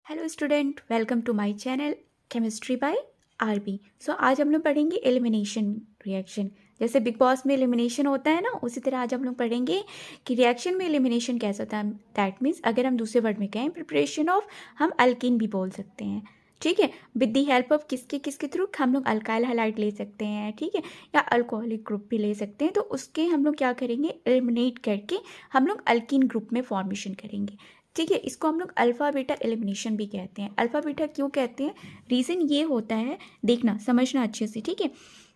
Hello student, welcome to my channel chemistry by RB. So आज हम लोग पढ़ेंगे एलिमिनेशन रिएक्शन। जैसे बिग बॉस में एलिमिनेशन होता है ना, उसी तरह आज हम लोग पढ़ेंगे कि रिएक्शन में एलिमिनेशन कैसा होता है। दैट मीन्स अगर हम दूसरे वर्ड में कहें प्रिपरेशन ऑफ, हम अल्किन भी बोल सकते हैं। ठीक है, विद दी हेल्प ऑफ किसके थ्रू हम लोग अल्काइल हैलाइड ले सकते हैं, ठीक है, या अल्कोहलिक ग्रुप भी ले सकते हैं। तो उसके हम लोग क्या करेंगे, एलिमिनेट करके हम लोग अल्किन ग्रुप में फॉर्मेशन करेंगे। ठीक है, इसको हम लोग अल्फ़ा बीटा एलिमिनेशन भी कहते हैं। अल्फ़ा बीटा क्यों कहते हैं, रीज़न ये होता है, देखना समझना अच्छे से। ठीक है,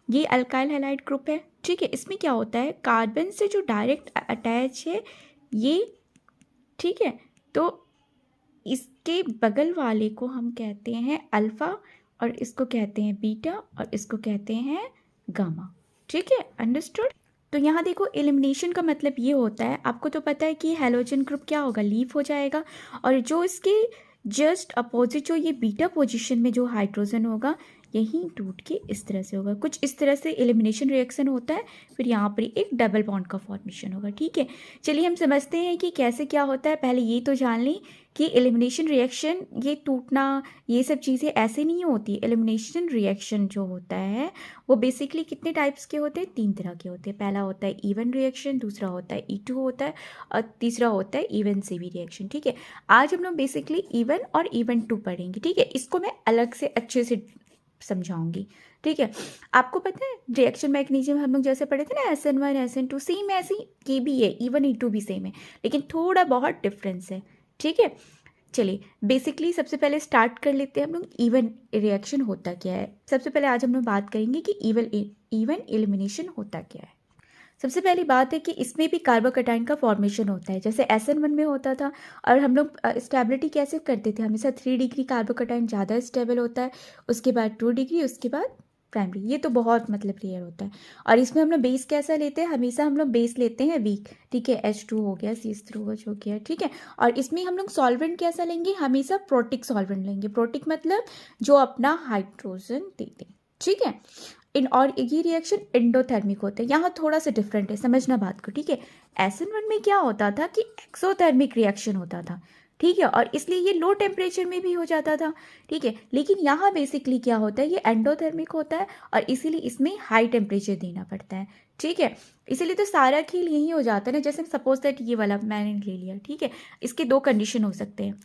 ये अल्काइल हैलाइड ग्रुप है। ठीक है, इसमें क्या होता है, कार्बन से जो डायरेक्ट अटैच है ये, ठीक है, तो इसके बगल वाले को हम कहते हैं अल्फ़ा, और इसको कहते हैं बीटा, और इसको कहते हैं गामा। ठीक है, अंडरस्टूड। तो यहाँ देखो, एलिमिनेशन का मतलब ये होता है, आपको तो पता है कि हैलोजन ग्रुप क्या होगा, लीव हो जाएगा, और जो इसके जस्ट अपोजिट जो ये बीटा पोजीशन में जो हाइड्रोजन होगा, यहीं टूट के इस तरह से होगा। कुछ इस तरह से एलिमिनेशन रिएक्शन होता है, फिर यहाँ पर एक डबल बॉन्ड का फॉर्मेशन होगा। ठीक है, चलिए हम समझते हैं कि कैसे क्या होता है। पहले ये तो जान लें कि एलिमिनेशन रिएक्शन, ये टूटना, ये सब चीज़ें ऐसे नहीं होती। एलिमिनेशन रिएक्शन जो होता है वो बेसिकली कितने टाइप्स के होते हैं, 3 तरह के होते हैं। पहला होता है इवन रिएक्शन, दूसरा होता है E2 होता है, और तीसरा होता है इवन से भी रिएक्शन। ठीक है, आज हम लोग बेसिकली इवन और इवन 2 पढ़ेंगे। ठीक है, इसको मैं अलग से अच्छे से समझाऊंगी। ठीक है, आपको पता है रिएक्शन मैकेनिज्म हम लोग जैसे पढ़े थे ना, SN1 SN2, सेम ऐसी के भी है, इवन E2 भी सेम है, लेकिन थोड़ा बहुत डिफरेंस है। ठीक है, चलिए बेसिकली सबसे पहले स्टार्ट कर लेते हैं हम लोग, इवन रिएक्शन होता क्या है। सबसे पहले आज हम लोग बात करेंगे कि इवन एलिमिनेशन होता क्या है। सबसे पहली बात है कि इसमें भी कार्बोकैटायन का फॉर्मेशन होता है, जैसे SN1 में होता था। और हम लोग स्टेबिलिटी कैसे करते थे, हमेशा 3 डिग्री कार्बोकैटायन ज़्यादा स्टेबल होता है, उसके बाद 2 डिग्री, उसके बाद प्राइमरी। ये तो बहुत मतलब क्लियर होता है। और इसमें हम लोग बेस कैसा लेते हैं, हमेशा हम लोग बेस लेते हैं वीक। ठीक है, H2 हो गया, CH3 हो गया। ठीक है, और इसमें हम लोग सॉल्वेंट कैसा लेंगे, हमेशा प्रोटिक सॉल्वेंट लेंगे। प्रोटिक मतलब जो अपना हाइड्रोजन दे दे। ठीक है, और ये रिएक्शन एंडोथर्मिक होते हैं। यहाँ थोड़ा सा डिफरेंट है, समझना बात को। ठीक है, SN1 में क्या होता था कि एक्सोथर्मिक रिएक्शन होता था। ठीक है, और इसलिए ये लो टेम्परेचर में भी हो जाता था। ठीक है, लेकिन यहाँ बेसिकली क्या होता है, ये एंडोथर्मिक होता है, और इसीलिए इसमें हाई टेम्परेचर देना पड़ता है। ठीक है, इसीलिए तो सारा खेल यही हो जाता है ना। जैसे सपोज दैट ये वाला मैंने ले लिया, ठीक है, इसके 2 कंडीशन हो सकते हैं।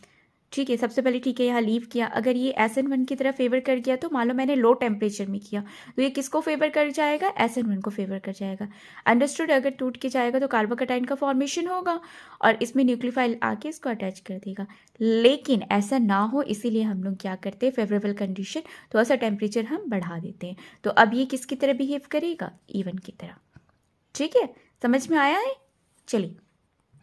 ठीक है, सबसे पहले ठीक है, यहाँ लीव किया, अगर ये SN1 की तरफ फेवर कर गया तो मान लो मैंने लो टेम्परेचर में किया, तो ये किसको फेवर कर जाएगा, SN1 को फेवर कर जाएगा। अंडरस्टूड। अगर टूट के जाएगा तो कार्बोकैटायन का फॉर्मेशन होगा, और इसमें न्यूक्लियोफाइल आके इसको अटैच कर देगा। लेकिन ऐसा ना हो, इसीलिए हम लोग क्या करते हैं, फेवरेबल कंडीशन, थोड़ा सा टेम्परेचर हम बढ़ा देते हैं। तो अब ये किसकी तरह बिहेव करेगा, इवन की तरह। ठीक है, समझ में आया है।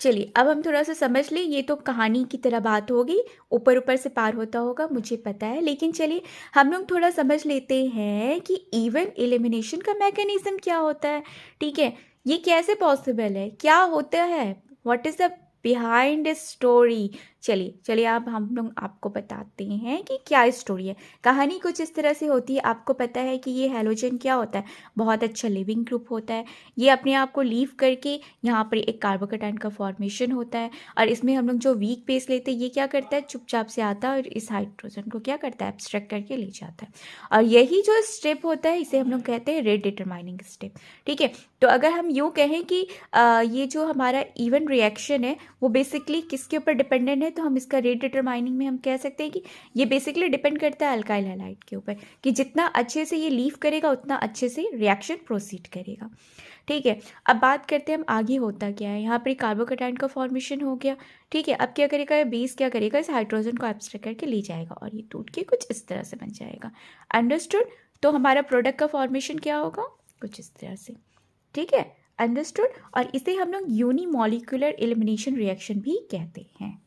चलिए अब हम थोड़ा सा समझ लें। ये तो कहानी की तरह बात होगी, ऊपर ऊपर से पार होता होगा, मुझे पता है, लेकिन चलिए हम लोग थोड़ा समझ लेते हैं कि इवन एलिमिनेशन का मैकेनिज्म क्या होता है। ठीक है, ये कैसे पॉसिबल है, क्या होता है, what is the behind story. चलिए अब हम लोग आपको बताते हैं कि क्या स्टोरी है। कहानी कुछ इस तरह से होती है। आपको पता है कि ये हैलोजन क्या होता है, बहुत अच्छा लिविंग ग्रुप होता है। ये अपने आप को लीव करके यहाँ पर एक कार्बोकैटायन का फॉर्मेशन होता है, और इसमें हम लोग जो वीक बेस लेते हैं, ये क्या करता है, चुपचाप से आता है और इस हाइड्रोजन को क्या करता है, एब्स्ट्रैक्ट करके ले जाता है। और यही जो स्टेप होता है, इसे हम लोग कहते हैं रेट डिटरमाइनिंग स्टेप। ठीक है, तो अगर हम यूँ कहें कि ये जो हमारा इवन रिएक्शन है वो बेसिकली किसके ऊपर डिपेंडेंट है, तो हम इसका रेट डिटरमाइनिंग में हम कह सकते हैं कि ये बेसिकली डिपेंड करता है अल्काइल हैलाइड के ऊपर, कि जितना अच्छे से ये लीव करेगा उतना अच्छे से रिएक्शन प्रोसीड करेगा। ठीक है, अब बात करते हैं हम आगे होता क्या है। यहाँ पर कार्बोकैटायन का फॉर्मेशन हो गया। ठीक है, अब क्या करेगा, बेस क्या करेगा, इस हाइड्रोजन को एब्स्ट्रैक्ट करके ले जाएगा, और ये टूट के कुछ इस तरह से बन जाएगा। अंडरस्टूड। तो हमारा प्रोडक्ट का फॉर्मेशन क्या होगा, कुछ इस तरह से। ठीक है, अंडरस्टूड। और इसे हम लोग यूनिमॉलिक्यूलर एलिमिनेशन रिएक्शन भी कहते हैं।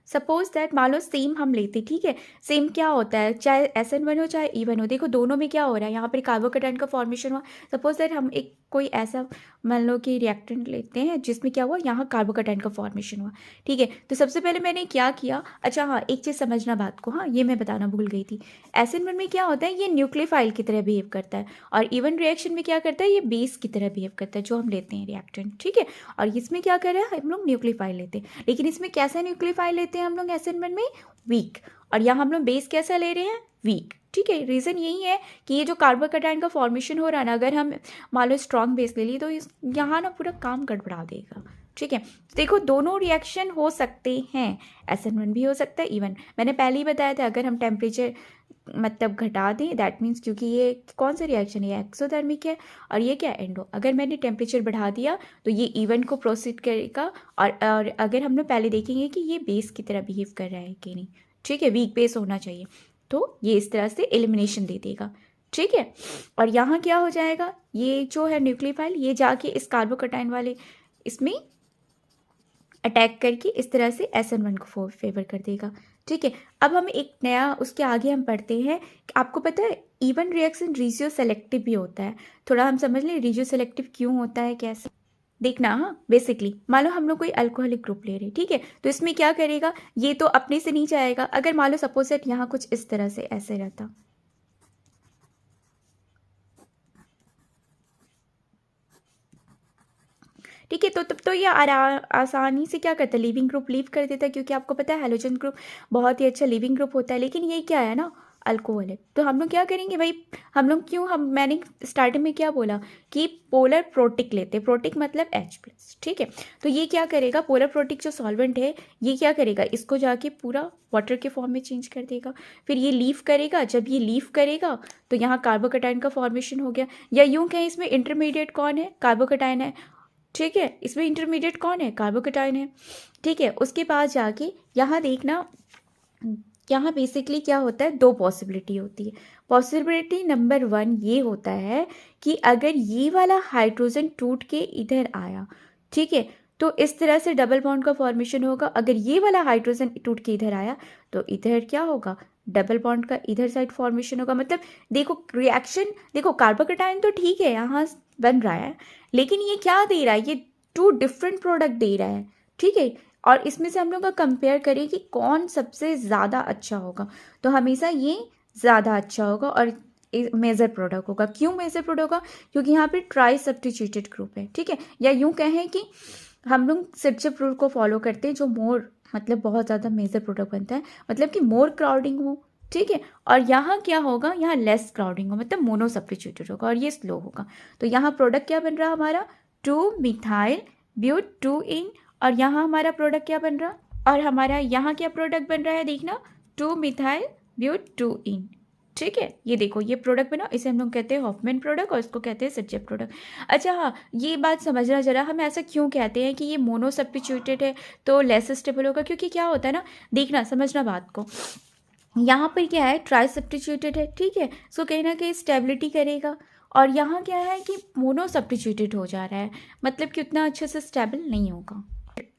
सपोज दैट मान लो सेम हम लेते, ठीक है, सेम क्या होता है, चाहे SN1 हो चाहे E1 हो, देखो दोनों में क्या हो रहा है, यहाँ पर कार्बोकैटायन का फॉर्मेशन हुआ। सपोज दैट हम एक कोई ऐसा मान लो कि रिएक्टेंट लेते हैं जिसमें क्या हुआ, यहाँ कार्बोकेटाइन का फॉर्मेशन हुआ। ठीक है, तो सबसे पहले मैंने क्या किया, अच्छा हाँ एक चीज़ समझना बात को, हाँ ये मैं बताना भूल गई थी। SN1 में क्या होता है, ये न्यूक्लियोफाइल की तरह बिहेव करता है, और इवन रिएक्शन में क्या करता है, ये बेस की तरह बिहेव करता है जो हम लेते हैं रिएक्टेंट। ठीक है, और इसमें क्या कर रहे हैं, हम लोग न्यूक्लियोफाइल लेते हैं, लेकिन इसमें कैसा न्यूक्लियोफाइल लेते हैं हम लोग SN1 में, वीक, और यहाँ हम लोग बेस कैसा ले रहे हैं, वीक। ठीक है, रीज़न यही है कि ये जो कार्बोकेटाइन का फॉर्मेशन हो रहा है ना, अगर हम मान लो स्ट्रॉन्ग बेस ले ली तो इस यहाँ ना पूरा काम गड़बड़ा देगा। ठीक है, देखो दोनों रिएक्शन हो सकते हैं, SN1 भी हो सकता है, इवन मैंने पहले ही बताया था अगर हम टेम्परेचर मतलब घटा दें, दैट मीन्स क्योंकि ये कौन सा रिएक्शन है, ये एक्सोथर्मिक है और ये क्या एंडो, अगर मैंने टेम्परेचर बढ़ा दिया तो ये इवन को प्रोसीड करेगा, और अगर हम लोग पहले देखेंगे कि ये बेस की तरह बिहेव कर रहा है कि नहीं। ठीक है, वीक बेस होना चाहिए, तो ये इस तरह से एलिमिनेशन दे देगा। ठीक है, और यहाँ क्या हो जाएगा, ये जो है न्यूक्लियोफाइल ये जाके इस कार्बोकेटाइन वाले इसमें अटैक करके इस तरह से SN1 को फेवर कर देगा। ठीक है, अब हम एक नया उसके आगे हम पढ़ते हैं, आपको पता है इवन रिएक्शन रिजियो सेलेक्टिव भी होता है, थोड़ा हम समझ लें रिजियो सेलेक्टिव क्यों होता है, कैसे देखना। हाँ बेसिकली मान लो हम लोग कोई अल्कोहलिक ग्रुप ले रहे हैं, ठीक है, तो इसमें क्या करेगा, ये तो अपने से नहीं जाएगा, अगर मान लो सपोज दैट यहाँ कुछ इस तरह से ऐसे रहता, ठीक है, तो तब तो ये आसानी से क्या करता है, लिविंग ग्रुप लीव कर देता है, क्योंकि आपको पता है हैलोजन ग्रुप बहुत ही अच्छा लिविंग ग्रुप होता है, लेकिन ये क्या है ना अल्कोहल है, तो हम लोग क्या करेंगे भाई, हम लोग क्यों, हम मैंने स्टार्टिंग में क्या बोला कि पोलर प्रोटिक लेते, प्रोटिक मतलब H+। ठीक है, तो ये क्या करेगा, पोलर प्रोटिक जो सॉल्वेंट है ये क्या करेगा, इसको जाके पूरा वाटर के फॉर्म में चेंज कर देगा, फिर ये लीव करेगा, जब ये लीव करेगा तो यहाँ कार्बोकेटाइन का फॉर्मेशन हो गया, या यूँ कहें इसमें इंटरमीडिएट कौन है, कार्बोकेटाइन है। ठीक है, इसमें इंटरमीडिएट कौन है, कार्बोकेटाइन है। ठीक है, उसके बाद जाके यहाँ देखना, यहाँ बेसिकली क्या होता है, दो पॉसिबिलिटी होती है। पॉसिबिलिटी नंबर 1 ये होता है कि अगर ये वाला हाइड्रोजन टूट के इधर आया, ठीक है, तो इस तरह से डबल बॉन्ड का फॉर्मेशन होगा, अगर ये वाला हाइड्रोजन टूट के इधर आया तो इधर क्या होगा, डबल बॉन्ड का इधर साइड फॉर्मेशन होगा। मतलब देखो रिएक्शन, देखो कार्बोकेटाइन तो ठीक है यहाँ बन रहा है, लेकिन ये क्या दे रहा है, ये 2 डिफरेंट प्रोडक्ट दे रहा है। ठीक है, और इसमें से हम लोग का कंपेयर करें कि कौन सबसे ज़्यादा अच्छा होगा, तो हमेशा ये ज़्यादा अच्छा होगा और मेजर प्रोडक्ट होगा। क्यों मेजर प्रोडक्ट होगा, क्योंकि यहाँ पे ट्राई सब्स्टिट्यूटेड ग्रुप है। ठीक है, या यूँ कहें कि हम लोग सिरचिप रूल को फॉलो करते हैं, जो मोर मतलब बहुत ज़्यादा मेजर प्रोडक्ट बनता है, मतलब कि मोर क्राउडिंग हो। ठीक है, और यहाँ क्या होगा, यहाँ लेस क्राउडिंग हो, मतलब मोनो सब्स्टिट्यूटेड होगा और ये स्लो होगा। तो यहाँ प्रोडक्ट क्या बन रहा हमारा, 2 मिथाइल ब्यूट 2 इन, और यहाँ हमारा प्रोडक्ट क्या बन रहा, और हमारा यहाँ क्या प्रोडक्ट बन रहा है देखना, 2 मिथाइल ब्यूट 2 इन। ठीक है, ये देखो ये प्रोडक्ट बना, इसे हम लोग कहते हैं हॉफमैन प्रोडक्ट और इसको कहते हैं सिरचिप प्रोडक्ट। अच्छा हाँ, ये बात समझना जरा, हम ऐसा क्यों कहते हैं कि ये मोनो सब्स्टिट्यूटेड है तो लेस स्टेबल होगा, क्योंकि क्या होता है ना, देखना समझना बात को, यहाँ पर क्या है ट्राई सब्स्टिट्यूटेड है। ठीक है, सो कहीं ना कहीं स्टेबिलिटी करेगा, और यहाँ क्या है कि मोनो सब्स्टिट्यूटेड हो जा रहा है, मतलब कि उतना अच्छे से स्टेबल नहीं होगा।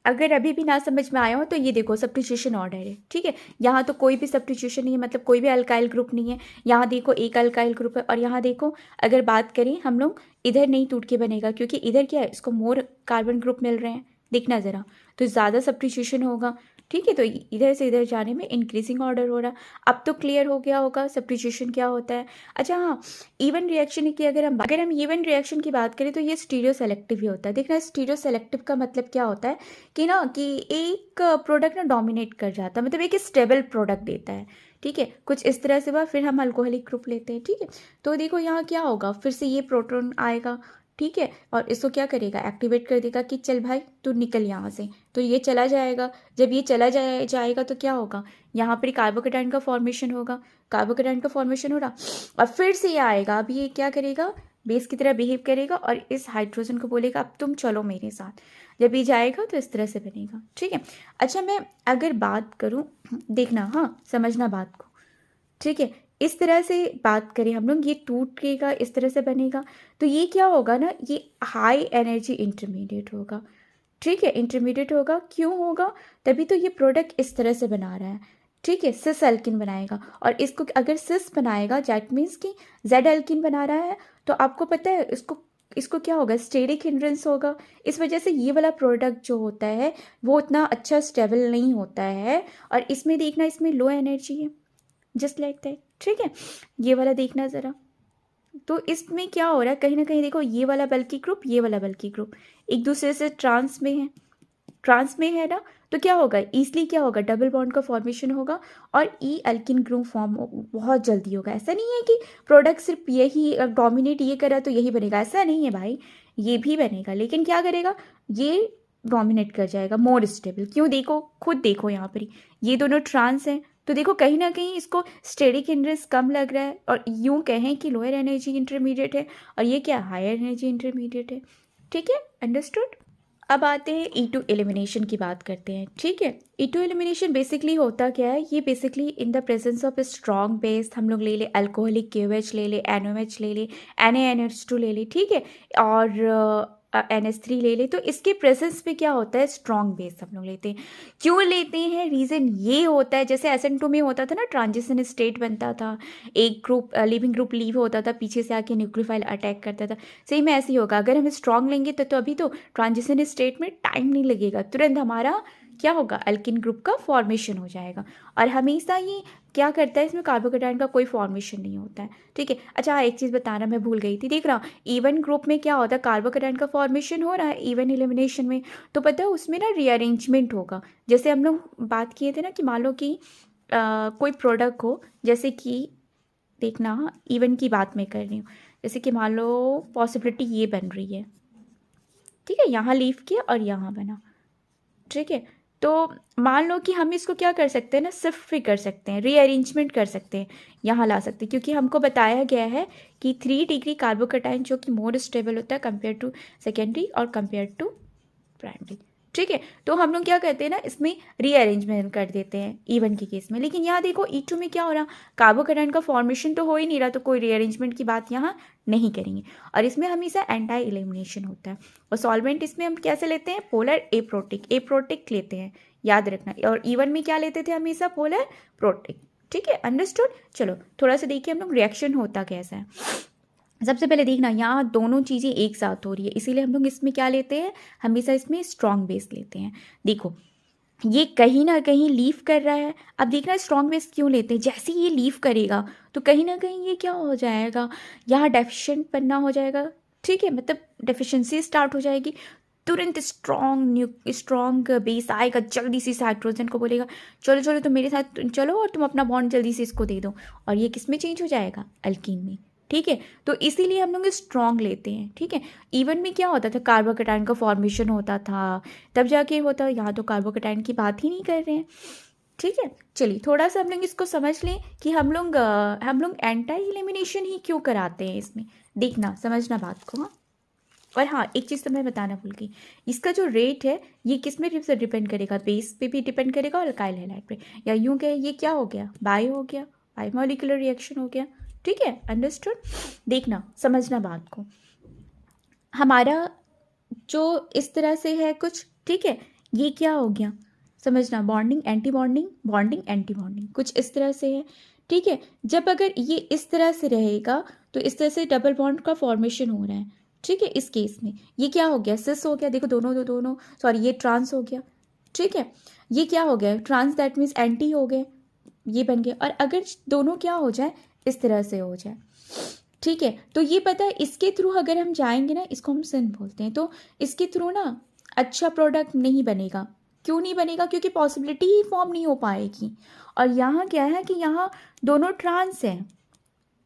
अगर अभी भी ना समझ में आया हो तो ये देखो सब्स्टिट्यूशन ऑर्डर है। ठीक है, यहाँ तो कोई भी सब्स्टिट्यूशन नहीं है, मतलब कोई भी अल्काइल ग्रुप नहीं है, यहाँ देखो एक अल्काइल ग्रुप है, और यहाँ देखो अगर बात करें हम लोग, इधर नहीं टूट के बनेगा, क्योंकि इधर क्या है, इसको मोर कार्बन ग्रुप मिल रहे हैं, देखना ज़रा, तो ज़्यादा सब्स्टिट्यूशन होगा। ठीक है, तो इधर से इधर जाने में इंक्रीजिंग ऑर्डर हो रहा। अब तो क्लियर हो गया होगा सब्स्टिट्यूशन क्या होता है। अच्छा हाँ, इवन रिएक्शन की अगर हम इवन रिएक्शन की बात करें तो ये स्टीरियो सेलेक्टिव ही होता है। देखना स्टीरियो सेलेक्टिव का मतलब क्या होता है कि ना कि एक प्रोडक्ट ना डोमिनेट कर जाता है, मतलब एक स्टेबल प्रोडक्ट देता है। ठीक है, कुछ इस तरह से फिर हम अल्कोहलिक ग्रुप लेते हैं। ठीक है, तो देखो यहाँ क्या होगा, फिर से ये प्रोटॉन आएगा। ठीक है, और इसको क्या करेगा, एक्टिवेट कर देगा कि चल भाई तू निकल यहाँ से, तो ये चला जाएगा। जब ये चला जाएगा तो क्या होगा, यहाँ पर कार्बोकेटाइन का फॉर्मेशन होगा, कार्बोकेटाइन का फॉर्मेशन हो रहा, और फिर से ये आएगा, अब ये क्या करेगा, बेस की तरह बिहेव करेगा और इस हाइड्रोजन को बोलेगा अब तुम चलो मेरे साथ। जब ये जाएगा तो इस तरह से बनेगा। ठीक है, अच्छा मैं अगर बात करूँ, देखना हाँ समझना बात को। ठीक है, इस तरह से बात करें हम लोग, ये टूटेगा इस तरह से बनेगा, तो ये क्या होगा ना, ये हाई एनर्जी इंटरमीडिएट होगा। ठीक है, इंटरमीडिएट होगा, क्यों होगा, तभी तो ये प्रोडक्ट इस तरह से बना रहा है। ठीक है, सिस एल्किन बनाएगा, और इसको अगर सिस बनाएगा दैट मीन्स कि जेड एल्किन बना रहा है, तो आपको पता है इसको इसको क्या होगा, स्टेरिक हिंड्रेंस होगा। इस वजह से ये वाला प्रोडक्ट जो होता है वो उतना अच्छा स्टेबल नहीं होता है। और इसमें देखना, इसमें लो एनर्जी है, जस्ट लाइक दैट, ठीक है। ये वाला देखना ज़रा, तो इसमें क्या हो रहा है, कहीं ना कहीं देखो ये वाला बल्कि ग्रुप, ये वाला बल्कि ग्रुप एक दूसरे से ट्रांस में है ना, तो क्या होगा, इसलिए क्या होगा, डबल बॉन्ड का फॉर्मेशन होगा और ई अल्किन ग्रुप फॉर्म बहुत जल्दी होगा। ऐसा नहीं है कि प्रोडक्ट सिर्फ यही डोमिनेट ये करा तो यही बनेगा, ऐसा नहीं है भाई, ये भी बनेगा, लेकिन क्या करेगा, ये डोमिनेट कर जाएगा, मोर स्टेबल। क्यों, देखो खुद देखो यहाँ पर ये दोनों ट्रांस हैं, तो देखो कहीं ना कहीं इसको स्टेरिक हिंड्रेंस कम लग रहा है, और यूं कहें कि लोअर एनर्जी इंटरमीडिएट है और ये क्या, हायर एनर्जी इंटरमीडिएट है, ठीक है, अंडरस्टूड। अब आते हैं E2 एलिमिनेशन की बात करते हैं, ठीक है। E2 एलिमिनेशन बेसिकली होता क्या है, ये basically in the presence of a strong base, हम लोग ले ले अल्कोहलिक KOH ले ले, NOH ले ले, NaNH2 ले ले, ठीक है, और NH3 ले ले, तो इसके प्रेजेंस में क्या होता है, स्ट्रॉन्ग बेस हम लोग लेते हैं। क्यों लेते हैं, रीज़न ये होता है, जैसे SN2 में होता था ना, ट्रांजिशन स्टेट बनता था, एक ग्रुप लिविंग ग्रुप लीव होता था, पीछे से आके न्यूक्लियोफाइल अटैक करता था, सही में ऐसे ही होगा। अगर हम स्ट्रॉन्ग लेंगे तो अभी तो ट्रांजिशन स्टेट में टाइम नहीं लगेगा, तुरंत हमारा क्या होगा, अल्किन ग्रुप का फॉर्मेशन हो जाएगा। और हमेशा ये क्या करता है, इसमें कार्बोकेटाइन का कोई फॉर्मेशन नहीं होता है, ठीक है। अच्छा, एक चीज़ बताना मैं भूल गई थी, देख रहा इवन ग्रुप में क्या होता है, कार्बोकेटाइन का फॉर्मेशन हो रहा है इवन एलिमिनेशन में, तो पता है उसमें ना रीअरेंजमेंट होगा। जैसे हम लोग बात किए थे ना कि मान लो कि कोई प्रोडक्ट हो, जैसे कि देखना इवन की बात मैं कर रही हूँ, जैसे कि मान लो पॉसिबिलिटी ये बन रही है, ठीक है, यहाँ लीव किया और यहाँ बना, ठीक है। तो मान लो कि हम इसको क्या कर सकते हैं ना, सिर्फ भी कर सकते हैं, रीअरेंजमेंट कर सकते हैं, यहाँ ला सकते हैं, क्योंकि हमको बताया गया है कि 3 डिग्री कार्बोकेटाइन जो कि मोर स्टेबल होता है कंपेयर टू सेकेंडरी और कंपेयर टू प्राइमरी, ठीक है। तो हम लोग क्या करते हैं ना, इसमें रीअरेंजमेंट कर देते हैं इवन के केस में। लेकिन यहाँ देखो E2 में क्या हो रहा, कार्बोकेटाइन का फॉर्मेशन तो हो ही नहीं रहा, तो कोई रीअरेंजमेंट की बात यहाँ नहीं करेंगे। और इसमें हमेशा एंटी एलिमिनेशन होता है। और सॉल्वेंट इसमें हम कैसे लेते हैं, पोलर एप्रोटिक लेते हैं, याद रखना। और E1 में क्या लेते थे, हमेशा पोलर प्रोटिक, ठीक है, अंडरस्टूड। चलो थोड़ा सा देखिए हम लोग रिएक्शन होता कैसा है। सबसे पहले देखना, यहाँ दोनों चीज़ें एक साथ हो रही है, इसीलिए हम लोग इसमें क्या लेते हैं, हमेशा इसमें स्ट्रॉन्ग बेस लेते हैं। देखो ये कहीं ना कहीं लीव कर रहा है, अब देखना स्ट्रॉन्ग बेस क्यों लेते हैं, जैसे ही ये लीव करेगा तो कहीं ना कहीं ये क्या हो जाएगा, यहाँ डेफिशिएंट बनना हो जाएगा, ठीक है, मतलब डेफिशिएंसी स्टार्ट हो जाएगी। तुरंत स्ट्रॉन्ग बेस आएगा, जल्दी से हाइड्रोजन को बोलेगा चलो चलो तुम मेरे साथ चलो और तुम अपना बॉन्ड जल्दी से इसको दे दो, और ये किस में चेंज हो जाएगा, अल्कीन में, ठीक है। तो इसीलिए हम लोग स्ट्रॉन्ग लेते हैं, ठीक है। इवन में क्या होता था, कार्बोकेटाइन का फॉर्मेशन होता था, तब जाके होता, यहाँ तो कार्बोकेटाइन की बात ही नहीं कर रहे हैं, ठीक है। चलिए थोड़ा सा हम लोग इसको समझ लें कि हम लोग एंटी एलिमिनेशन ही क्यों कराते हैं इसमें, देखना समझना बात को, हाँ। और हाँ, एक चीज़ तो मैं बताना भूल गई, इसका जो रेट है ये किस में डिपेंड करेगा, बेस पे भी डिपेंड करेगा और अल्काइल हैलाइड पे, या यूँ कहे ये क्या हो गया, बाई मॉलिक्यूलर रिएक्शन हो गया, ठीक है, अंडरस्टूड। देखना समझना बात को, हमारा जो इस तरह से है कुछ, ठीक है, ये क्या हो गया, समझना, bonding anti bonding, bonding anti bonding, कुछ इस तरह से है, ठीक है। जब अगर ये इस तरह से रहेगा तो इस तरह से डबल बॉन्ड का फॉर्मेशन हो रहा है, ठीक है। इस केस में ये क्या हो गया, सिस हो गया, देखो दोनों सॉरी ये ट्रांस हो गया, ठीक है। ये क्या हो गया, ट्रांस, दैट मीन्स एंटी हो गए, ये बन गया। और अगर दोनों क्या हो जाए, इस तरह से हो जाए, ठीक है, तो ये पता है इसके थ्रू अगर हम जाएंगे ना, इसको हम सिन बोलते हैं, तो इसके थ्रू ना अच्छा प्रोडक्ट नहीं बनेगा। क्यों नहीं बनेगा, क्योंकि पॉसिबिलिटी ही फॉर्म नहीं हो पाएगी। और यहाँ क्या है कि यहाँ दोनों ट्रांस हैं,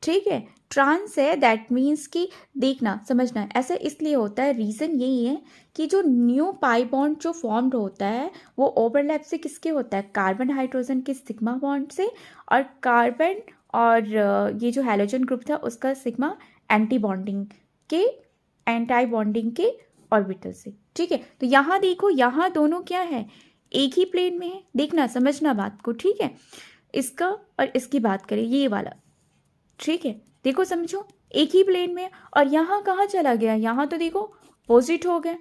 ठीक है, ट्रांस है, दैट मीन्स कि देखना समझना, ऐसा इसलिए होता है, रीज़न यही है कि जो न्यू पाई बॉन्ड जो फॉर्म्ड होता है वो ओवरलैप से किसके होता है, कार्बन हाइड्रोजन के सिग्मा बॉन्ड से, और कार्बन और ये जो हैलोजन ग्रुप था उसका सिग्मा एंटी बॉन्डिंग के ऑर्बिटल से, ठीक है। तो यहाँ देखो, यहाँ दोनों क्या है, एक ही प्लेन में है, देखना समझना बात को, ठीक है। इसका और इसकी बात करें, ये वाला, ठीक है, देखो समझो, एक ही प्लेन में। और यहाँ कहाँ चला गया, यहाँ तो देखो अपोजिट हो गए,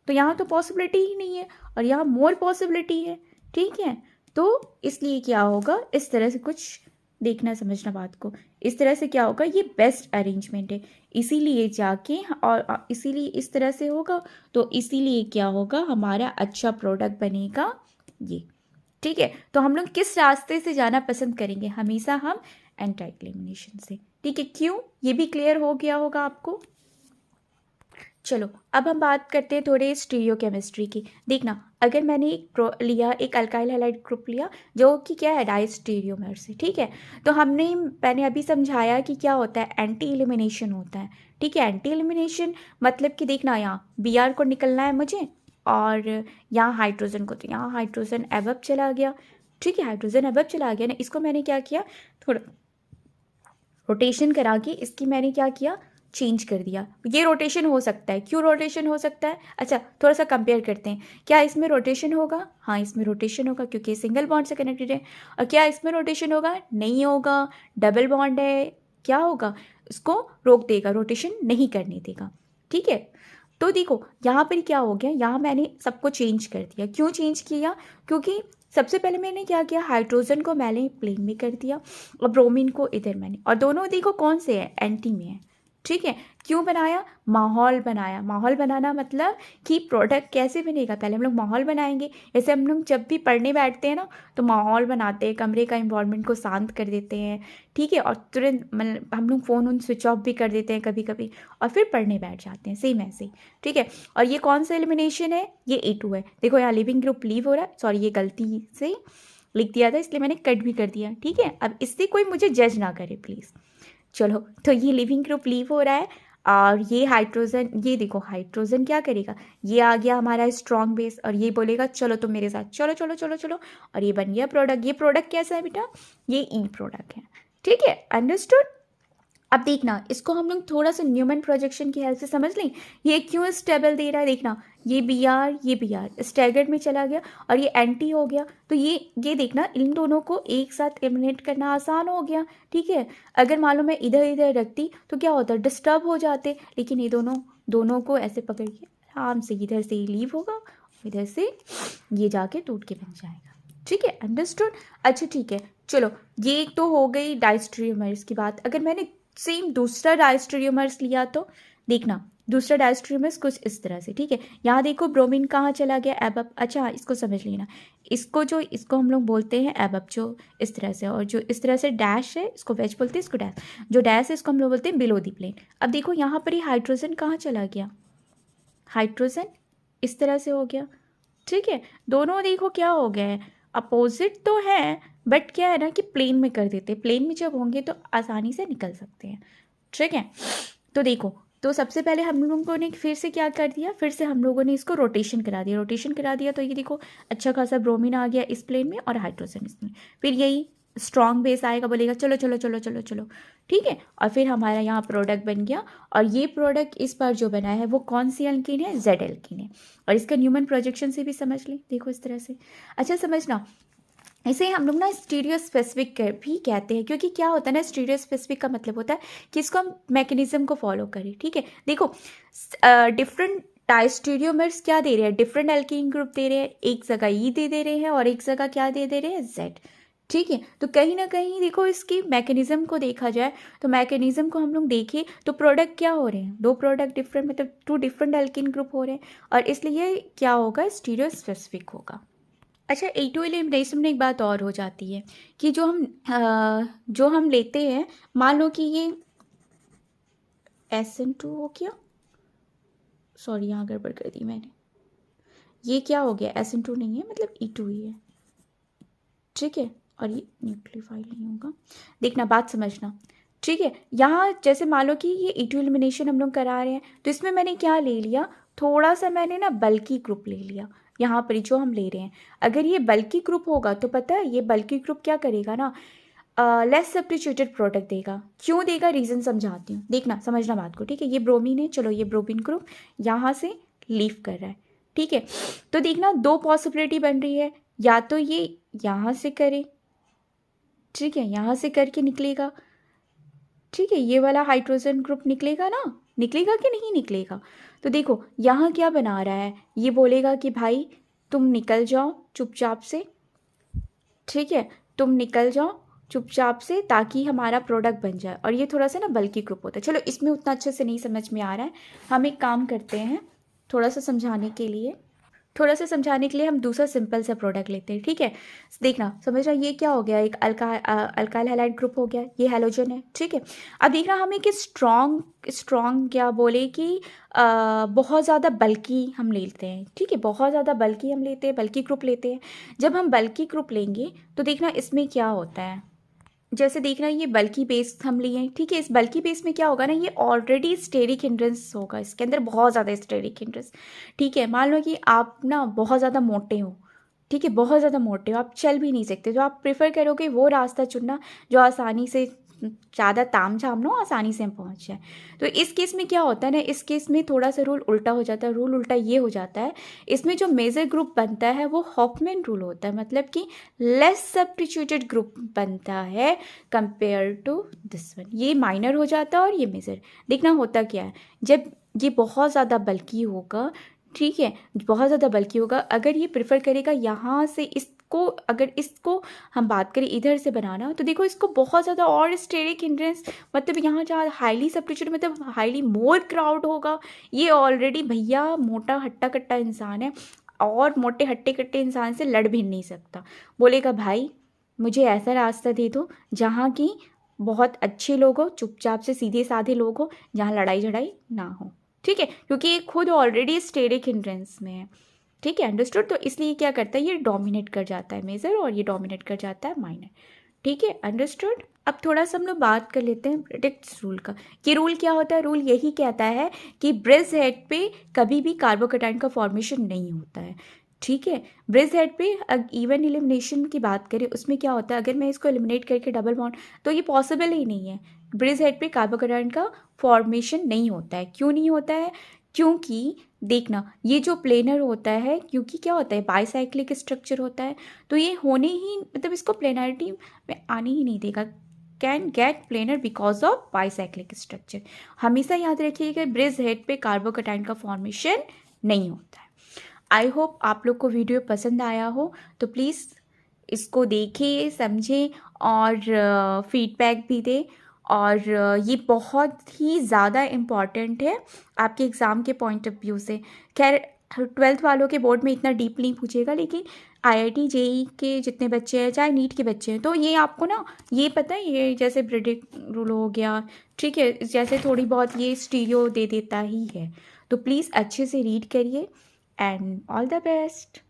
तो यहाँ तो पॉसिबिलिटी ही नहीं है, और यहाँ मोर पॉसिबिलिटी है, ठीक है। तो इसलिए क्या होगा, इस तरह से कुछ देखना समझना बात को, इस तरह से क्या होगा, ये बेस्ट अरेंजमेंट है, इसीलिए जाके और इसीलिए इस तरह से होगा, तो इसीलिए क्या होगा, हमारा अच्छा प्रोडक्ट बनेगा ये। ठीक है, तो हम लोग किस रास्ते से जाना पसंद करेंगे, हमेशा हम एंटी एलिमिनेशन से। ठीक है, क्यों, ये भी क्लियर हो गया होगा आपको। चलो अब हम बात करते हैं थोड़े स्टीरियोकेमिस्ट्री की। देखना, अगर मैंने एक अल्काइल हैलाइड ग्रुप लिया जो कि क्या है, डायस्टीरियोमर से। ठीक है, तो मैंने अभी समझाया कि क्या होता है, एंटी एलिमिनेशन होता है। ठीक है, एंटी एलिमिनेशन मतलब कि देखना, यहाँ Br को निकलना है मुझे और यहाँ हाइड्रोजन को, तो यहाँ हाइड्रोजन एबव चला गया। ठीक है, हाइड्रोजन एबव चला गया ना, इसको मैंने क्या किया, थोड़ा रोटेशन करा के इसकी मैंने क्या किया, चेंज कर दिया। ये रोटेशन हो सकता है, क्यों रोटेशन हो सकता है, अच्छा थोड़ा सा कंपेयर करते हैं, क्या इसमें रोटेशन होगा, हाँ इसमें रोटेशन होगा क्योंकि सिंगल बॉन्ड से कनेक्टेड है। और क्या इसमें रोटेशन होगा, नहीं होगा, डबल बॉन्ड है, क्या होगा, इसको रोक देगा, रोटेशन नहीं करने देगा। ठीक है, तो देखो यहाँ पर क्या हो गया, यहाँ मैंने सबको चेंज कर दिया। क्यों चेंज किया, क्योंकि सबसे पहले मैंने क्या किया, हाइड्रोजन को मैंने प्लेन में कर दिया और ब्रोमीन को इधर मैंने, और दोनों देखो कौन से है, एंटी में है। ठीक है, क्यों बनाया, माहौल बनाया। माहौल बनाना मतलब कि प्रोडक्ट कैसे बनेगा, पहले हम लोग माहौल बनाएंगे। जैसे हम लोग जब भी पढ़ने बैठते हैं ना, तो माहौल बनाते हैं, कमरे का इन्वायरमेंट को शांत कर देते हैं। ठीक है, और तुरंत मतलब हम लोग फ़ोन स्विच ऑफ भी कर देते हैं कभी कभी, और फिर पढ़ने बैठ जाते हैं, सेम ऐसे ही। ठीक है, और ये कौन सा एलिमिनेशन है, ये A2 है। देखो यहाँ लिविंग ग्रुप लीव हो रहा है, सॉरी ये गलती से लिख दिया था इसलिए मैंने कट भी कर दिया। ठीक है, अब इससे कोई मुझे जज ना करे प्लीज़। चलो, तो ये लिविंग ग्रुप लीव हो रहा है और ये हाइड्रोजन, ये देखो हाइड्रोजन क्या करेगा, ये आ गया हमारा स्ट्रॉन्ग बेस और ये बोलेगा चलो तुम मेरे साथ, चलो चलो चलो चलो, और ये बन गया प्रोडक्ट। ये प्रोडक्ट कैसा है बेटा, ये ई प्रोडक्ट है। ठीक है, अंडरस्टूड। अब देखना, इसको हम लोग थोड़ा सा न्यूमन प्रोजेक्शन की हेल्प से समझ लें, ये क्यों स्टेबल दे रहा है। देखना, ये बी आर स्टैगर्ड में चला गया और ये एंटी हो गया, तो ये देखना, इन दोनों को एक साथ एलिमिनेट करना आसान हो गया। ठीक है, अगर मान लो मैं इधर इधर रखती तो क्या होता, डिस्टर्ब हो जाते, लेकिन ये दोनों को ऐसे पकड़ के आराम से, इधर से लीव होगा, इधर से ये जाके टूट के बन जाएगा। ठीक है, अंडरस्टूड। अच्छा ठीक है, चलो ये एक तो हो गई डायस्टेरियोमर्स की बात। अगर मैंने सेम दूसरा डायस्टेरियोमर्स लिया तो देखना, दूसरा डायस्टेरियोमर्स कुछ इस तरह से। ठीक है, यहाँ देखो ब्रोमीन कहाँ चला गया, एबअप। अच्छा इसको समझ लेना, इसको हम लोग बोलते हैं एबअप, जो इस तरह से, और जो इस तरह से डैश है इसको वेज बोलते हैं, इसको डैश, जो डैश है इसको हम लोग बोलते हैं बिलो दी प्लेन। अब देखो यहाँ पर ही हाइड्रोजन कहाँ चला गया, हाइड्रोजन इस तरह से हो गया। ठीक है, दोनों देखो क्या हो गया है, अपोजिट तो है बट क्या है ना कि प्लेन में कर देते, प्लेन में जब होंगे तो आसानी से निकल सकते हैं। ठीक है, तो देखो, तो सबसे पहले हम लोगों ने फिर से क्या कर दिया, फिर से हम लोगों ने इसको रोटेशन करा दिया, तो ये देखो अच्छा खासा ब्रोमीन आ गया इस प्लेन में और हाइड्रोजन इसमें, फिर यही स्ट्रॉन्ग बेस आएगा, बोलेगा चलो चलो चलो चलो चलो। ठीक है, और फिर हमारा यहाँ प्रोडक्ट बन गया, और ये प्रोडक्ट इस बार जो बना है वो कौन सी एल्कीन है, जेड एल्कीन है। और इसका न्यूमन प्रोजेक्शन से भी समझ लें, देखो इस तरह से। अच्छा समझना, इसे हम लोग ना स्टीरियो स्पेसिफिक भी कहते हैं, क्योंकि क्या होता है ना, स्टीरियो स्पेसिफिक का मतलब होता है कि इसको हम मैकेनिज्म को फॉलो करें। ठीक है, देखो डिफरेंट डायस्टेरियोमर्स क्या दे रहे हैं, डिफरेंट एल्कीन ग्रुप दे रहे हैं, एक जगह ई दे रहे हैं और एक जगह क्या दे रहे हैं, जेड। ठीक है, तो कहीं ना कहीं देखो इसकी मैकेनिज्म को देखा जाए, तो मैकेनिज्म को हम लोग देखें तो प्रोडक्ट क्या हो रहे हैं, दो प्रोडक्ट डिफरेंट, मतलब टू डिफरेंट एल्कीन ग्रुप हो रहे हैं, और इसलिए क्या होगा, स्टीरियो स्पेसिफिक होगा। अच्छा, A2 एलिमिनेशन में एक बात और हो जाती है कि जो हम लेते हैं, मान लो कि ये SN2 हो गया, सॉरी यहाँ गड़बड़ कर दी मैंने, ये क्या हो गया, SN2 नहीं है, मतलब E2 ही है। ठीक है, और ये न्यूक्लियोफाइल नहीं होगा, देखना बात समझना। ठीक है, यहाँ जैसे मान लो कि ये E2 एलिमिनेशन हम लोग करा रहे हैं, तो इसमें मैंने क्या ले लिया, थोड़ा सा मैंने ना बल्कि ग्रुप ले लिया यहाँ पर जो हम ले रहे हैं। अगर ये बल्कि ग्रुप होगा तो पता है ये बल्कि ग्रुप क्या करेगा ना, लेस सब्स्टिट्यूटेड प्रोडक्ट देगा। क्यों देगा, रीज़न समझाती हूँ, देखना समझना बात को। ठीक है, ये ब्रोमीन है, चलो ये ब्रोमीन ग्रुप यहाँ से लीव कर रहा है। ठीक है, तो देखना दो पॉसिबिलिटी बन रही है, या तो ये यहाँ से करे, ठीक है यहाँ से करके निकलेगा। ठीक है, ये वाला हाइड्रोजन ग्रुप निकलेगा ना, निकलेगा कि नहीं निकलेगा। तो देखो यहाँ क्या बना रहा है, ये बोलेगा कि भाई तुम निकल जाओ चुपचाप से। ठीक है, तुम निकल जाओ चुपचाप से, ताकि हमारा प्रोडक्ट बन जाए। और ये थोड़ा सा ना बल्कि ग्रुप होता है। चलो इसमें उतना अच्छे से नहीं समझ में आ रहा है, हम एक काम करते हैं, थोड़ा सा समझाने के लिए हम दूसरा सिंपल सा प्रोडक्ट लेते हैं, ठीक है। देखना, समझ रहा, ये क्या हो गया, एक अल्काइल हैलाइड ग्रुप हो गया, ये हैलोजन है, ठीक है। अब देखना, हम एक स्ट्रॉन्ग क्या बोले कि बहुत ज़्यादा बल्कि हम लेते हैं, ठीक है, बहुत ज़्यादा बल्कि हम लेते हैं, बल्कि ग्रुप लेते हैं। जब हम बल्कि ग्रुप लेंगे तो देखना इसमें क्या होता है। जैसे देखना, ये बल्कि बेस हम लिए हैं, ठीक है। इस बल्कि बेस में क्या होगा ना, ये ऑलरेडी स्टेरिक हिंड्रेंस होगा, इसके अंदर बहुत ज़्यादा स्टेरिक हिंड्रेंस, ठीक है। मान लो कि आप ना बहुत ज़्यादा मोटे हो, ठीक है, बहुत ज़्यादा मोटे हो, आप चल भी नहीं सकते, तो आप प्रेफर करोगे वो रास्ता चुनना जो आसानी से, ज़्यादा ताम झाम ना हो, आसानी से हम पहुँच जाए। तो इस केस में क्या होता है ना, इस केस में थोड़ा सा रूल उल्टा हो जाता है। रूल उल्टा ये हो जाता है, इसमें जो मेजर ग्रुप बनता है वो हॉफमैन रूल होता है, मतलब कि लेस सब्स्टिट्यूटेड ग्रुप बनता है कंपेयर टू दिस वन। ये माइनर हो जाता है और ये मेजर। देखना होता क्या है, जब ये बहुत ज़्यादा बल्कि होगा, ठीक है, बहुत ज़्यादा बल्कि होगा, अगर ये प्रेफर करेगा यहाँ से इसको, अगर इसको हम बात करें इधर से बनाना, तो देखो इसको बहुत ज़्यादा और स्टेरिक हिंड्रेंस, मतलब यहाँ जहाँ हाईली सब्स्टिट्यूट, मतलब हाईली मोर क्राउड होगा। ये ऑलरेडी भैया मोटा हट्टा कट्टा इंसान है, और मोटे हट्टे कट्टे इंसान से लड़ भी नहीं सकता। बोलेगा भाई मुझे ऐसा रास्ता दे दो जहाँ की बहुत अच्छे लोग हो, चुपचाप से सीधे साधे लोग हो, जहाँ लड़ाई झड़ाई ना हो, ठीक है, क्योंकि ये खुद ऑलरेडी स्टेरिक हिंड्रेंस में है, ठीक है, अंडरस्टूड। तो इसलिए क्या करता है, ये डोमिनेट कर जाता है मेजर, और ये डोमिनेट कर जाता है माइनर, ठीक है, अंडरस्टूड। अब थोड़ा सा हम लोग बात कर लेते हैं प्रेडिक्ट्स रूल का। कि रूल क्या होता है, रूल यही कहता है कि ब्रिज हेड पे कभी भी कार्बोकेटाइन का फॉर्मेशन नहीं होता है, ठीक है। ब्रिज हेड पे इवन एलिमिनेशन की बात करें, उसमें क्या होता है, अगर मैं इसको एलिमिनेट करके डबल बॉन्ड, तो ये पॉसिबल ही नहीं है, ब्रिज हेड पे कार्बोकेटाइन का फॉर्मेशन नहीं होता है। क्यों नहीं होता है, क्योंकि देखना, ये जो प्लेनर होता है, क्योंकि क्या होता है, बाइसाइक्लिक स्ट्रक्चर होता है, तो ये होने ही, मतलब इसको प्लेनरिटी में आने ही नहीं देगा, can get planar because of bicyclic structure. हमेशा याद रखिएगा ब्रिज हेड पे कार्बोकेटाइन का फॉर्मेशन नहीं होता है। आई होप आप लोग को वीडियो पसंद आया हो, तो प्लीज़ इसको देखें, समझें और फीडबैक भी दें। और ये बहुत ही ज़्यादा इम्पॉर्टेंट है आपके एग्ज़ाम के पॉइंट ऑफ व्यू से। खैर 12th वालों के बोर्ड में इतना डीप नहीं पूछेगा, लेकिन IIT JEE के जितने बच्चे हैं, चाहे नीट के बच्चे हैं, तो ये आपको ना ये पता है, ये जैसे प्रेडिक्ट रूल हो गया, ठीक है, जैसे थोड़ी बहुत ये स्टीरियो दे देता ही है। तो प्लीज़ अच्छे से रीड करिए एंड ऑल द बेस्ट।